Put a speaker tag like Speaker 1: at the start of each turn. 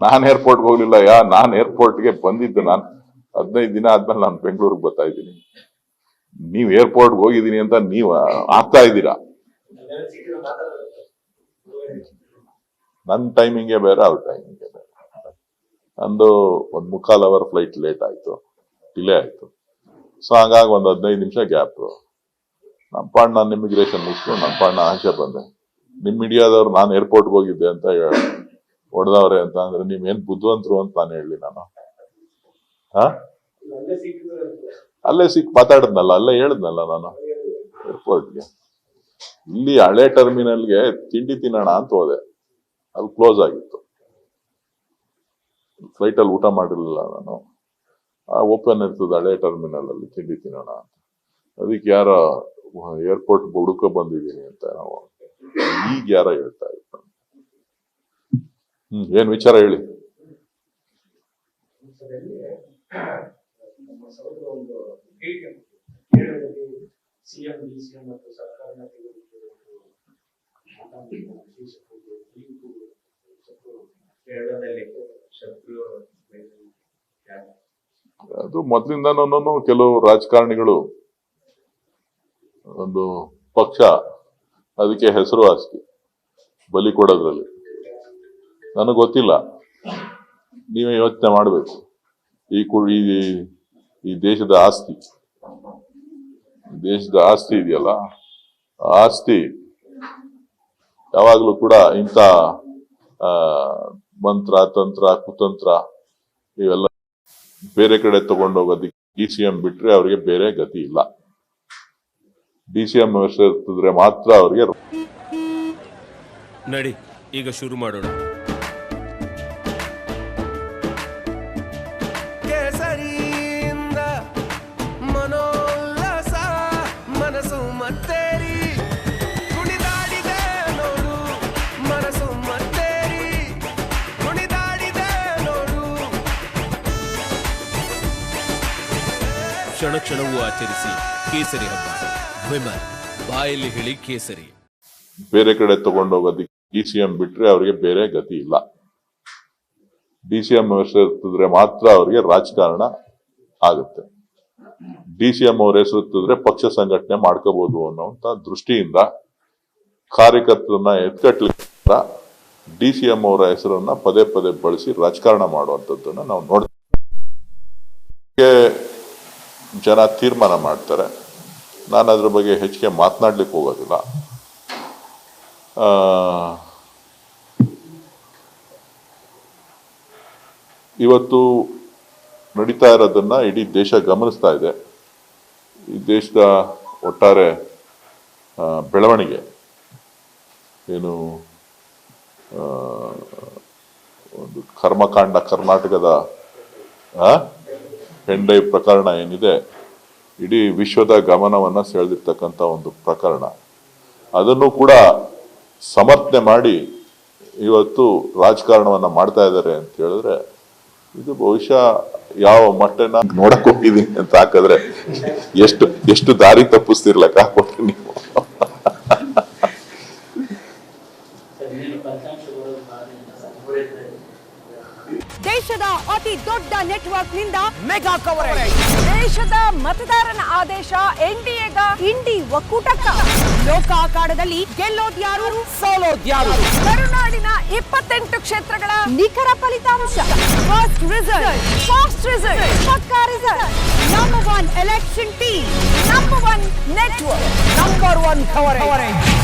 Speaker 1: ನಾನು ಏರ್ಪೋರ್ಟ್ಗೆ ಹೋಗ್ಲಿಲ್ಲ. ನಾನು ಏರ್ಪೋರ್ಟ್ಗೆ ಬಂದಿದ್ದು ನಾನು 15 ದಿನ ಆದ್ಮೇಲೆ ನಾನು ಬೆಂಗಳೂರಿಗೆ ಬರ್ತಾ ಇದ್ದೀನಿ. ನೀವ್ ಏರ್ಪೋರ್ಟ್ಗೆ ಹೋಗಿದ್ದೀನಿ ಅಂತ ನೀವ್ ಆಗ್ತಾ ಇದ್ದೀರಾ. ನನ್ನ ಟೈಮಿಂಗೇ ಬೇರೆ, ಅವ್ರ ಟೈಮಿಂಗೇ ಬೇರೆ. ನಂದು 1.25 ಅವರ್ ಫ್ಲೈಟ್ ಲೇಟ್ ಆಯ್ತು, ಡಿಲೇ ಆಯ್ತು. ಸೊ ಹಾಗಾಗಿ 15 ನಿಮಿಷ ಗ್ಯಾಪ್. ನಮ್ಮ ಪಾಡ್ ನಾನು ಇಮಿಗ್ರೇಷನ್ ಮುಗಿಸ್ಕೊಂಡು ನಮ್ಮ ಪಾಡ್ ಆಚೆ ಬಂದೆ. ನಿಮ್ ಮೀಡಿಯಾದವ್ರು ನಾನು ಏರ್ಪೋರ್ಟ್ಗೆ ಹೋಗಿದ್ದೆ ಅಂತ ಹೊಡೆದವ್ರೆ ಅಂತ ಅಂದ್ರೆ ನೀವೇನ್ ಬುದ್ಧಿವಂತರು ಅಂತ ನಾನು ಹೇಳಿ. ನಾನು ಅಲ್ಲೇ ಮಾತಾಡದ್ನಲ್ಲ, ಅಲ್ಲೇ ಹೇಳಿದ್ನಲ್ಲ ನಾನು ಏರ್ಪೋರ್ಟ್ಗೆ. ಇಲ್ಲಿ ಹಳೆ ಟರ್ಮಿನಲ್ಗೆ ತಿಂಡಿ ತಿನ್ನೋಣ ಅಂತ ಹೋದೆ, ಅಲ್ಲಿ ಕ್ಲೋಸ್ ಆಗಿತ್ತು. ಫ್ಲೈಟ್ ಅಲ್ಲಿ ಊಟ ಮಾಡಿರ್ಲಿಲ್ಲ ನಾನು. ಓಪನ್ ಇರ್ತದೆ ಹಳೆ ಟರ್ಮಿನಲ್ ಅಲ್ಲಿ ತಿಂಡಿ ತಿನ್ನೋಣ ಅಂತ. ಅದಕ್ಕೆ ಯಾರೋ ಏರ್ಪೋರ್ಟ್ ಹುಡುಕ ಬಂದಿದ್ದೀನಿ ಅಂತ ನಾವು ಈಗ ಯಾರ ಹೇಳ್ತಾ ಇತ್ತು. ಏನ್ ವಿಚಾರ ಹೇಳಿ. ಅದು ಮೊದಲಿಂದನೂ ಕೆಲವು ರಾಜಕಾರಣಿಗಳು ಒಂದು ಪಕ್ಷ ಅದಕ್ಕೆ ಹೆಸರುವಾಸಿ ಬಲಿ ಕೊಡೋದ್ರಲ್ಲಿ. ನನಗೆ ಗೊತ್ತಿಲ್ಲ, ನೀವೇ ಯೋಚನೆ ಮಾಡಬೇಕು. ಈ ದೇಶದ ಆಸ್ತಿ ಇದೆಯಲ್ಲ, ಆಸ್ತಿ ಯಾವಾಗ್ಲೂ ಕೂಡ ಇಂಥ ಮಂತ್ರ ತಂತ್ರ ಕುತಂತ್ರ ಇವೆಲ್ಲ ಬೇರೆ ಕಡೆ ತಗೊಂಡೋಗೋದಕ್ಕೆ DCM ಬಿಟ್ರೆ ಅವ್ರಿಗೆ ಬೇರೆ ಗತಿ ಇಲ್ಲ. DCM ಇರ್ತಿದ್ರೆ ಮಾತ್ರ ಅವ್ರಿಗೆ.
Speaker 2: ನಡಿ ಈಗ ಶುರು ಮಾಡೋಣ. ಕೇಸರಿಯಿಂದ ಮನೋಲ್ಲಾಸ ಮನಸ್ಸು ಮತ್ತೇರಿ ಕುಣಿದಾಡಿದೆ ನೋಡು, ಮನಸ್ಸು ಮತ್ತೇರಿ ಕುಣಿದಾಡಿದೆ ನೋಡು. ಕ್ಷಣ ಕ್ಷಣವೂ ಆಚರಿಸಿ ಕೇಸರಿ ಹಬ್ಬ. ವಿಮಲ್ ಬಾಯಲ್ಲಿ ಹೇಳಿ ಕೇಸರಿ.
Speaker 1: ಬೇರೆ ಕಡೆ ತಗೊಂಡೋಗೋದಕ್ಕೆ DCM ಬಿಟ್ರೆ ಅವ್ರಿಗೆ ಬೇರೆ ಗತಿ ಇಲ್ಲ. DCM ಹೆಸರಿದ್ರೆ ಮಾತ್ರ ಅವ್ರಿಗೆ ರಾಜಕಾರಣ ಆಗುತ್ತೆ. DCM ಅವ್ರ ಹೆಸರಿದ್ರೆ ಪಕ್ಷ ಸಂಘಟನೆ ಮಾಡ್ಕೋಬಹುದು ಅನ್ನೋಂತ ದೃಷ್ಟಿಯಿಂದ ಕಾರ್ಯಕರ್ತರನ್ನ ಎತ್ಕಟ್ಲಿಕ್ಕೆ DCM ಅವರ ಹೆಸರನ್ನ ಪದೇ ಪದೇ ಬಳಸಿ ರಾಜಕಾರಣ ಮಾಡುವಂಥದ್ದನ್ನ ನಾವು ನೋಡ್ತೀವಿ. ಜನ ತೀರ್ಮಾನ ಮಾಡ್ತಾರೆ. ನಾನು ಅದ್ರ ಬಗ್ಗೆ ಹೆಚ್ಚಿಗೆ ಮಾತನಾಡ್ಲಿಕ್ಕೆ ಹೋಗೋದಿಲ್ಲ. ಇವತ್ತು ನಡೀತಾ ಇರೋದನ್ನ ಇಡೀ ದೇಶ ಗಮನಿಸ್ತಾ ಇದೆ. ಈ ದೇಶದ ಒಟ್ಟಾರೆ ಬೆಳವಣಿಗೆ ಏನು, ಒಂದು ಕರ್ಮಕಾಂಡ ಕರ್ನಾಟಕದ ಹೆಂಡೈ ಪ್ರಕರಣ ಏನಿದೆ, ಇಡೀ ವಿಶ್ವದ ಗಮನವನ್ನ ಸೆಳೆದಿರ್ತಕ್ಕಂಥ ಒಂದು ಪ್ರಕರಣ. ಅದನ್ನು ಕೂಡ ಸಮರ್ಥನೆ ಮಾಡಿ ಇವತ್ತು ರಾಜಕಾರಣವನ್ನ ಮಾಡ್ತಾ ಇದ್ದಾರೆ ಅಂತ ಹೇಳಿದ್ರೆ, ಇದು ಬಹುಶಃ ಯಾವ ಮಟ್ಟನ ನೋಡಕ್ ಹೋಗಿದ್ದೀನಿ ಅಂತ ಹಾಕಿದ್ರೆ ಎಷ್ಟು ದಾರಿ ತಪ್ಪಿಸ್ತಿರ್ಲಕ್ಕ ಹಾಕೊಟ್ರಿ ನೀವು.
Speaker 3: ದೇಶದ ಅತಿ ದೊಡ್ಡ ನೆಟ್ವರ್ಕ್ ನಿಂದ ಮೆಗಾ ಕವರೇಜ್. ದೇಶದ ಮತದಾರನ ಆದೇಶ NDAಗ ಇಂಡಿ ಒಕ್ಕೂಟಕ್ಕ. ಲೋಕ ಅಖಾಡದಲ್ಲಿ ಗೆಲ್ಲೋದ್ಯಾರು ಸೋಲೋದ್ಯಾರು. ಕರುನಾಡಿನ 28 ಕ್ಷೇತ್ರಗಳ ನಿಖರ ಫಲಿತಾಂಶ. ಫಾಸ್ಟ್ ರಿಸಲ್ಟ್, ಪಕ್ಕಾ result. Number 1 election team, number 1 network, number 1 coverage.